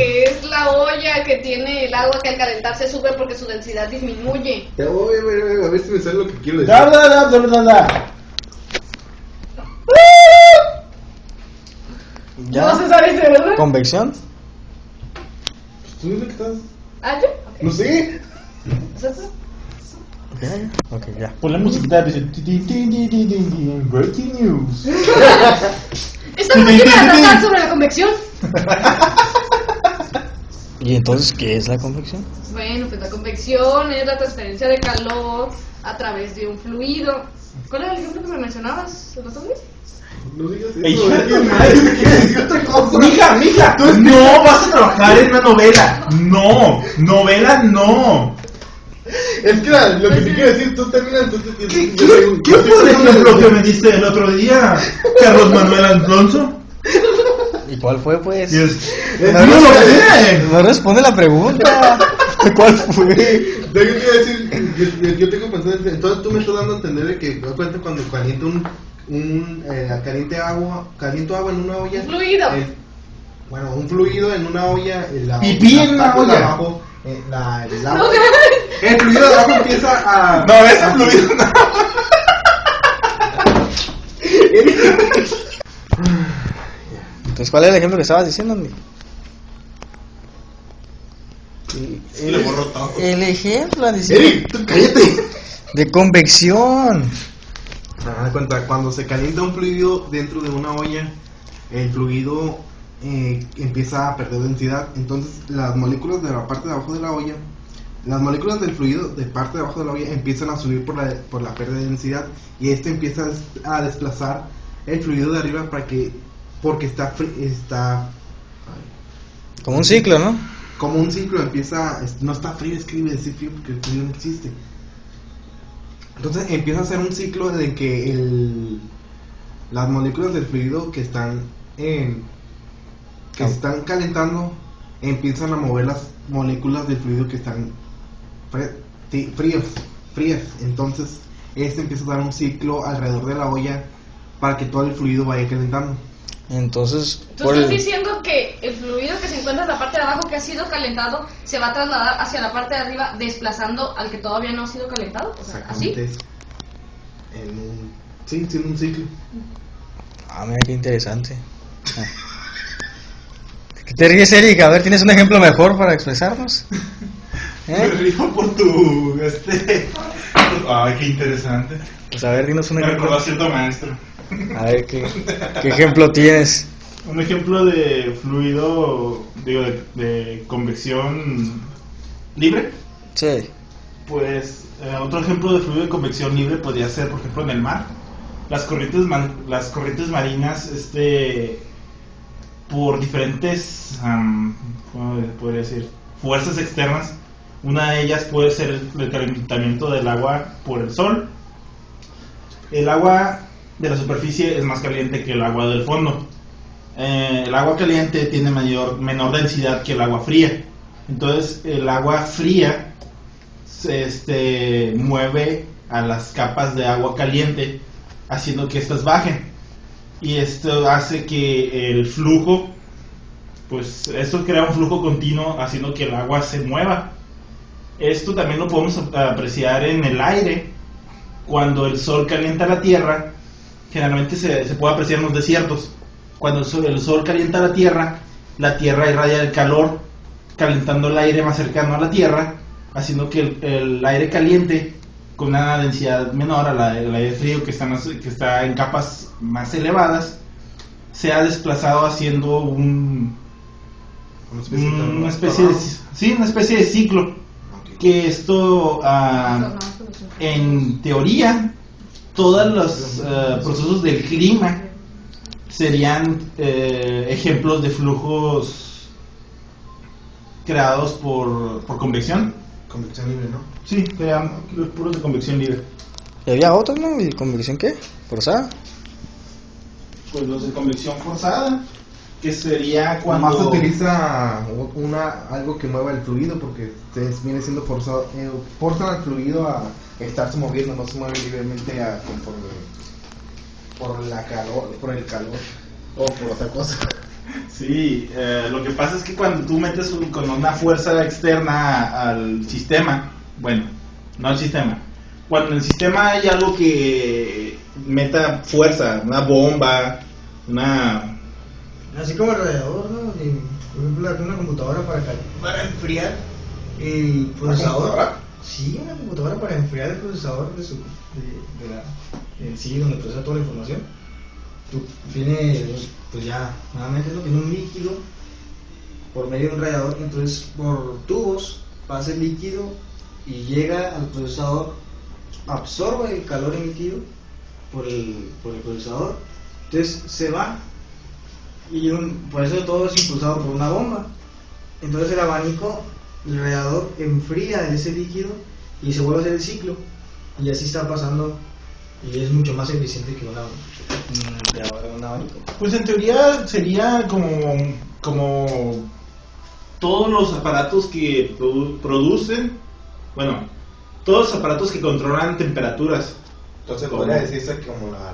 que es la olla que tiene el agua que al calentarse sube porque su densidad disminuye. Te voy a ver si me sale lo que quiero decir. ¿Ya? No se sabe de verdad. ¿Convección? ¿Tú dices que estás? ¿Ah, yo? No sé. Ok, ya. Pon la musiquita de Breaking News. Esta máquina va a tratar sobre la convección. ¿Y entonces qué es la convección? Bueno, pues la convección es la transferencia de calor a través de un fluido. ¿Cuál era el ejemplo que me mencionabas? ¿Lo sabes? No digas eso. Ey, es hija que de tu madre, es que es otra cosa. Mija, no vas a trabajar en una novela. No, novela no. Es que lo que te quiero decir, tú terminas entonces. ¿Qué fue el ejemplo que me diste el otro día, Carlos Manuel Alonso? ¿Y cuál fue, pues? No No responde la pregunta. ¿Cuál fue? Yo te iba a decir, yo tengo pensado, entonces tú me estás dando a entender de que, me cuenta cuando caliento caliento agua en una olla. Un fluido. Bueno, un fluido en una olla. Pipí en una parte de olla. abajo, el fluido de abajo empieza a. No, ese fluido no. Entonces, ¿cuál es el ejemplo que estabas diciendo, amigo? Le borró todo. El ejemplo, Eric, tú cállate. de convección. Cuenta, cuando se calienta un fluido dentro de una olla, el fluido empieza a perder densidad. Entonces, las moléculas de la parte de abajo de la olla, las moléculas del fluido de parte de abajo de la olla empiezan a subir por la pérdida de densidad, y este empieza a desplazar el fluido de arriba porque está Como un ciclo, ¿no? como un ciclo, no está frío, escribe decir frío porque el frío no existe. Entonces empieza a ser un ciclo en el que las moléculas del fluido que están se están calentando empiezan a mover las moléculas del fluido que están frías. Entonces empieza a dar un ciclo alrededor de la olla para que todo el fluido vaya calentando. Entonces, Tú estás diciendo que el fluido que se encuentra en la parte de abajo que ha sido calentado se va a trasladar hacia la parte de arriba desplazando al que todavía no ha sido calentado, o sea, así. Exactamente eso. Sí, en un ciclo. mira qué interesante. ¿Qué te ríes, Eric? A ver, ¿tienes un ejemplo mejor para expresarnos? Me río por tu Ay, qué interesante. Pues a ver, dinos un Me recordó ejemplo. a cierto maestro. A ver, ¿qué ejemplo tienes? Un ejemplo de fluido, digo, de convección libre. Sí. Pues otro ejemplo de fluido de convección libre podría ser, por ejemplo, en el mar. Las corrientes marinas, por diferentes, ¿cómo podría decir? Fuerzas externas. Una de ellas puede ser el calentamiento del agua por el sol. El agua de la superficie es más caliente que el agua del fondo. El agua caliente tiene menor densidad que el agua fría. Entonces el agua fría mueve a las capas de agua caliente, haciendo que estas bajen. Y esto hace que el flujo, pues esto crea un flujo continuo, haciendo que el agua se mueva. Esto también lo podemos apreciar en el aire. Cuando el sol calienta la tierra, generalmente se puede apreciar en los desiertos. Cuando el sol calienta la tierra irradia el calor, calentando el aire más cercano a la tierra, haciendo que el aire caliente, con una densidad menor a la del aire frío que está en capas más elevadas, sea desplazado haciendo una especie de ciclo. Que esto, en teoría, todos los procesos del clima serían ejemplos de flujos creados por convección. Convección libre, ¿no? Sí, serían los puros de convección libre. ¿Y había otros, no? ¿Y convección qué? ¿Forzada? Pues los de convección forzada, que sería cuando Más se utiliza algo que mueva el fluido, porque viene siendo forzado, forzan al fluido a estarse moviendo, no se mueve libremente por el calor o por otra cosa. Sí, lo que pasa es que cuando tú metes con una fuerza externa al sistema, bueno, no al sistema, cuando en el sistema hay algo que meta fuerza, una bomba, una... Así como el radiador, ¿no? Por ejemplo, una computadora para enfriar el procesador. computadora? Sí, una computadora para enfriar el procesador sí, donde procesa toda la información. Tú tiene, pues ya, nuevamente, ¿no? Tiene un líquido por medio de un radiador, entonces por tubos pasa el líquido y llega al procesador, absorbe el calor emitido por el procesador, entonces se va y por eso todo es impulsado por una bomba. Entonces el abanico, el radiador enfría ese líquido y se vuelve a hacer el ciclo, y así está pasando, y es mucho más eficiente que un abanico. Pues en teoría sería como todos los aparatos que producen, bueno, todos los aparatos que controlan temperaturas. Entonces ¿Cómo? podría decirse que como la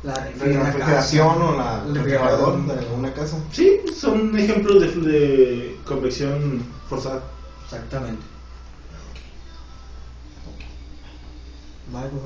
La refrigeración o la el refrigerador refrigerador. de una casa. Sí, son ejemplos de convección forzada. Exactamente. Vale, pues,